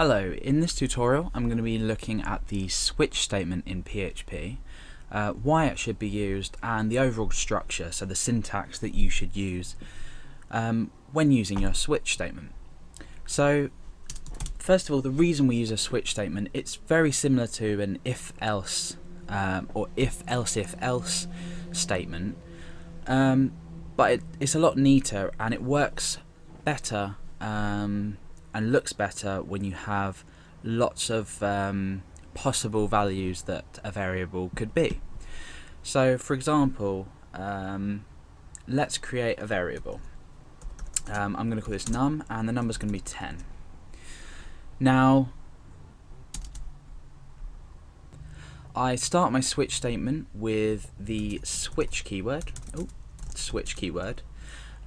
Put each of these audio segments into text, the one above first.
Hello, in this tutorial I'm going to be looking at the switch statement in PHP, why it should be used, and the overall structure, so the syntax that you should use when using your switch statement. So first of all, the reason we use a switch statement, it's very similar to an if-else or if-else statement, but it's a lot neater and it works better and looks better when you have lots of possible values that a variable could be. So for example, let's create a variable. I'm going to call this num, and the number is going to be 10. Now I start my switch statement with the switch keyword,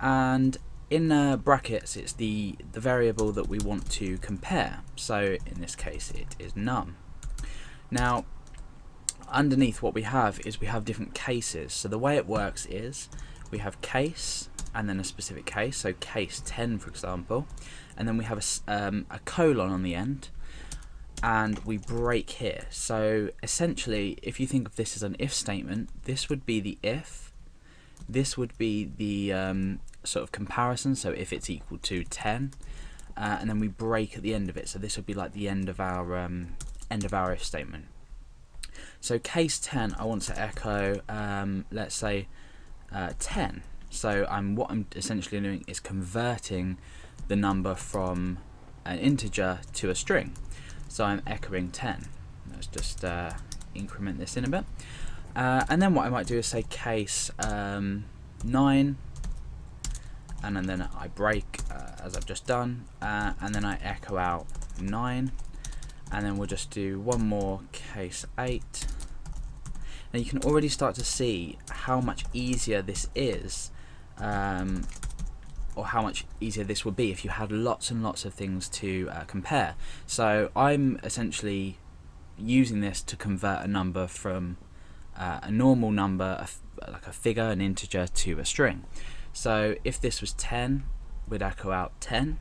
and in brackets it's the variable that we want to compare, so in this case it is num. Now underneath what we have is we have different cases. So the way it works is we have case and then a specific case, so case 10 for example, and then we have a colon on the end, and we break here. So essentially, if you think of this as an if statement, this would be the if, this would be the sort of comparison, so if it's equal to 10, and then we break at the end of it, so this would be like the end of our if statement. So case 10, I want to echo let's say 10. So what I'm essentially doing is converting the number from an integer to a string, so I'm echoing 10. Let's just increment this in a bit, and then what I might do is say case 9, and then I break as I've just done, and then I echo out 9, and then we'll just do one more, case 8. Now you can already start to see how much easier this is, or how much easier this would be if you had lots and lots of things to compare. So I'm essentially using this to convert a number from a normal number, like a figure, an integer, to a string. So if this was 10, we'd echo out 10,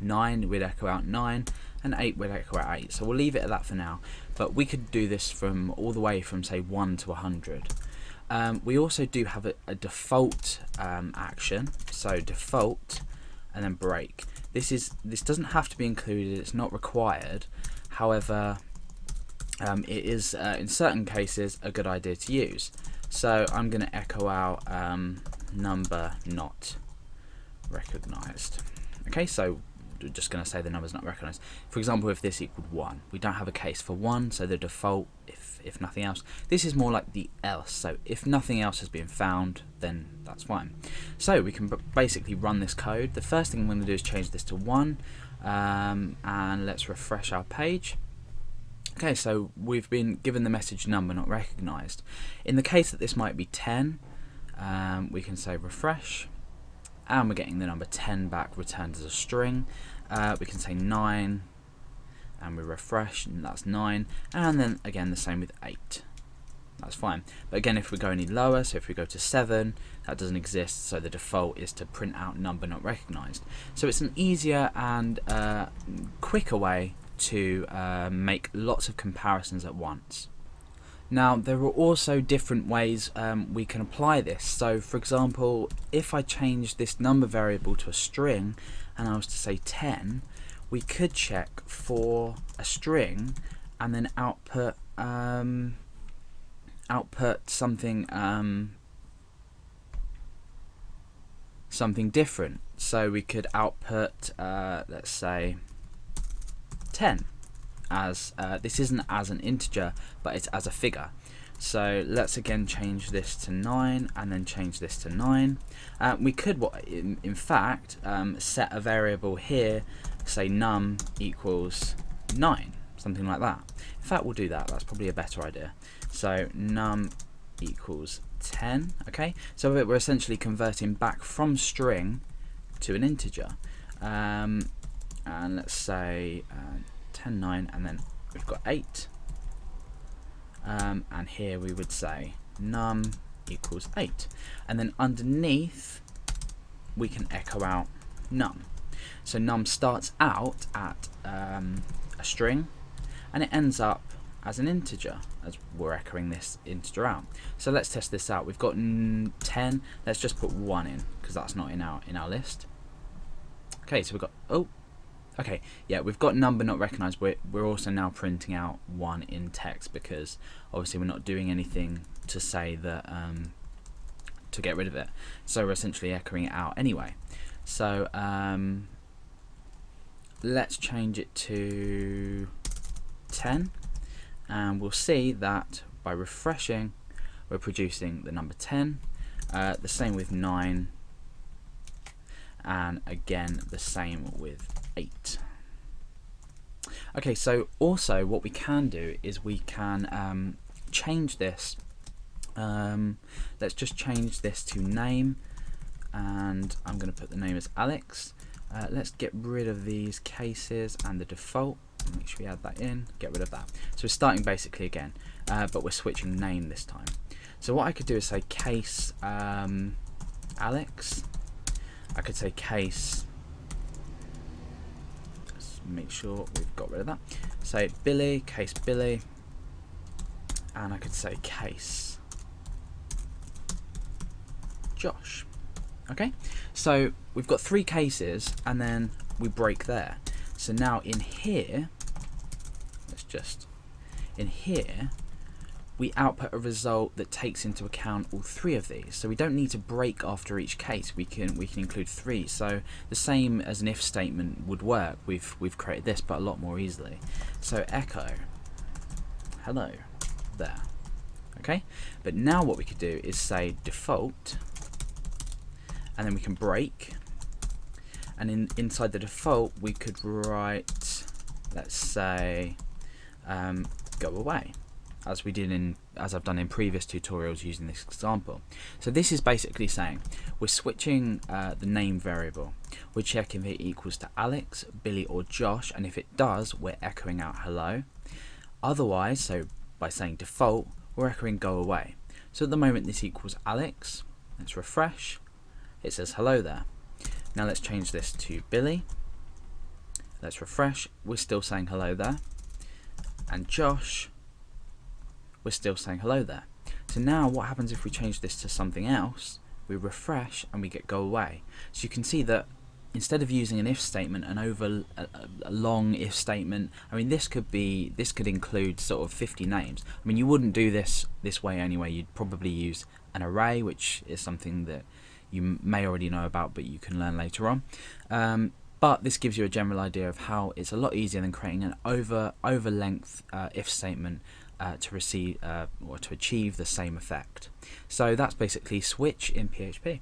9, we'd echo out 9, and 8, we'd echo out 8. So we'll leave it at that for now, but we could do this from all the way from say 1 to 100. We also do have a default action, so default and then break. This doesn't have to be included, it's not required. However, it is in certain cases a good idea to use. So I'm going to echo out number not recognized. Okay, so we're just going to say the number's not recognized. For example, if this equaled 1, we don't have a case for 1, so the default, if nothing else. This is more like the else, so if nothing else has been found, then that's fine. So we can basically run this code. The first thing I'm going to do is change this to 1, and let's refresh our page. Okay, so we've been given the message number not recognized. In the case that this might be 10, we can say refresh, and we're getting the number 10 back returned as a string. We can say 9, and we refresh, and that's 9, and then again the same with 8. That's fine. But again, if we go any lower, so if we go to 7, that doesn't exist, so the default is to print out number not recognized. So it's an easier and quicker way to make lots of comparisons at once. Now there are also different ways we can apply this. So for example, if I change this number variable to a string and I was to say 10, we could check for a string and then output something something different. So we could output let's say 10 as this isn't as an integer, but it's as a figure. So let's again change this to 9 and then change this to 9. We could in fact set a variable here, say num equals 9, something like that. In fact, we'll do that, that's probably a better idea. So num equals 10. Okay, so we're essentially converting back from string to an integer, and let's say 10, 9, and then we've got 8, and here we would say num equals 8, and then underneath we can echo out num. So num starts out at a string, and it ends up as an integer, as we're echoing this integer out. So let's test this out. We've got 10. Let's just put 1 in, because that's not in our list. Okay, so we've got, oh, okay, yeah, we've got number not recognized. We're also now printing out 1 in text, because obviously we're not doing anything to say that to get rid of it. So we're essentially echoing it out anyway. So let's change it to 10, and we'll see that by refreshing we're producing the number 10. The same with 9, and again the same with 8. Okay, so also what we can do is we can change this. Let's just change this to name, and I'm going to put the name as Alex. Let's get rid of these cases and the default. Make sure we add that in, get rid of that. So we're starting basically again, but we're switching name this time. So what I could do is say case Alex. I could say case, let's make sure we've got rid of that. Say Billy, case Billy, and I could say case Josh. Okay, so we've got 3 cases, and then we break there. So now in here, in here, we output a result that takes into account all 3 of these. So we don't need to break after each case. We can include 3. So the same as an if statement would work. We've created this, but a lot more easily. So echo hello there. Okay, but now what we could do is say default, and then we can break, and inside the default we could write, let's say, go away, as I've done in previous tutorials using this example. So this is basically saying we're switching the name variable. We're checking if it equals to Alex, Billy, or Josh, and if it does, we're echoing out hello. Otherwise, so by saying default, we're echoing go away. So at the moment this equals Alex. Let's refresh. It says hello there. Now let's change this to Billy. Let's refresh. We're still saying hello there. And Josh, we're still saying hello there. So now what happens if we change this to something else? We refresh and we get go away. So you can see that instead of using an if statement, a long if statement, I mean this could include sort of 50 names. I mean you wouldn't do this way anyway. You'd probably use an array, which is something that you may already know about, but you can learn later on. But this gives you a general idea of how it's a lot easier than creating an over length if statement to receive or to achieve the same effect. So that's basically switch in PHP.